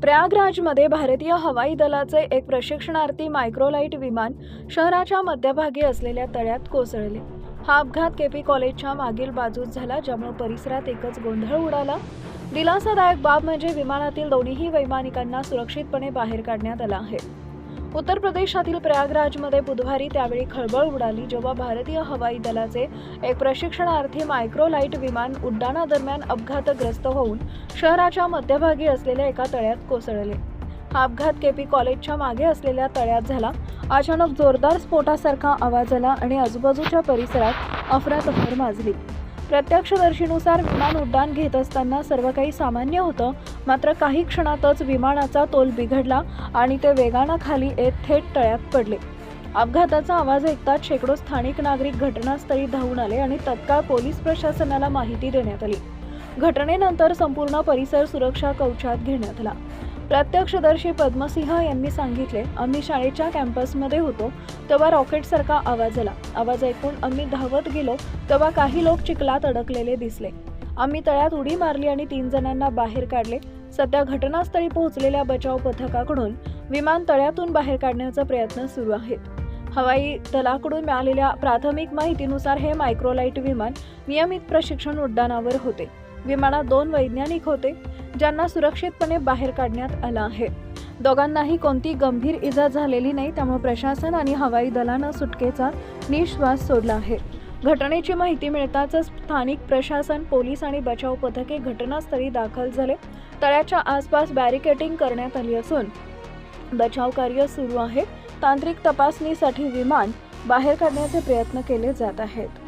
प्रयागराजमध्ये भारतीय हवाई दलाचे एक प्रशिक्षणार्थी मायक्रोलाइट विमान शहराच्या मध्यभागी असलेल्या तळ्यात कोसळले। हा अपघात केपी कॉलेजच्या मागील बाजूस झाला, ज्यामुळे परिसरात एकच गोंधळ उडाला। दिलासादायक बाब म्हणजे विमानातील दोन्ही वैमानिकांना सुरक्षितपणे बाहेर काढण्यात आलं आहे। उत्तर प्रदेशातील प्रयागराजमध्ये बुधवारी त्यावेळी खळबळ उडाली, जेव्हा भारतीय हवाई दलाचे एक प्रशिक्षणार्थी मायक्रोलाइट विमान उड्डाणादरम्यान अपघातग्रस्त होऊन शहराच्या मध्यभागी असलेल्या एका तळ्यात कोसळले। हा अपघात केपी कॉलेजच्या मागे असलेल्या तळ्यात झाला। अचानक जोरदार स्फोटासारखा आवाज आला आणि आजूबाजूच्या परिसरात अफरातफर माजली। प्रत्यक्षदर्शीनुसार विमान उड्डाण घेत असताना सर्व काही सामान्य होतं, मात्र काही क्षणातच विमानाचा तोल बिघडला आणि ते वेगानं खाली येत थेट तळ्यात पडले। अपघाताचा आवाज ऐकताच शेकडो स्थानिक नागरिक घटनास्थळी धावून आले आणि तत्काळ पोलीस प्रशासनाला माहिती देण्यात आली। घटनेनंतर संपूर्ण परिसर सुरक्षा कवचात घेण्यात आला। प्रत्यक्षदर्शी पद्मसिंह यांनी सांगितले, आम्ही शाळेच्या कॅम्पसमध्ये होतो तेव्हा रॉकेटसारखा आवाज आला। आवाज ऐकून आम्ही धावत गेलो तेव्हा काही लोक चिखलात अडकलेले दिसले। आम्ही तळ्यात उडी मारली आणि 3 जणांना बाहेर काढले। सध्या घटनास्थळी पोहोचलेल्या बचाव पथकाकडून विमान तळ्यातून बाहेर काढण्याचा प्रयत्न सुरू आहेत। हवाई दलाकडून मिळालेल्या प्राथमिक माहितीनुसार हे मायक्रोलाइट विमान नियमित प्रशिक्षण उड्डाणावर होते। विमानात 2 वैज्ञानिक होते, ज्यांना सुरक्षितपणे बाहेर काढण्यात आलं आहे। दोघांनाही कोणती गंभीर इजा झालेली नाही, त्यामुळे प्रशासन आणि हवाई दलानं सुटकेचा निश्वास सोडला आहे। घटनेची माहिती मिळताच स्थानिक प्रशासन, पोलीस आणि बचाव पथके घटनास्थळी दाखल झाले। तळ्याच्या आसपास बॅरिकेडिंग करण्यात आली असून बचाव कार्य सुरू आहे। तांत्रिक तपासणीसाठी विमान बाहेर काढण्याचे प्रयत्न केले जात आहेत।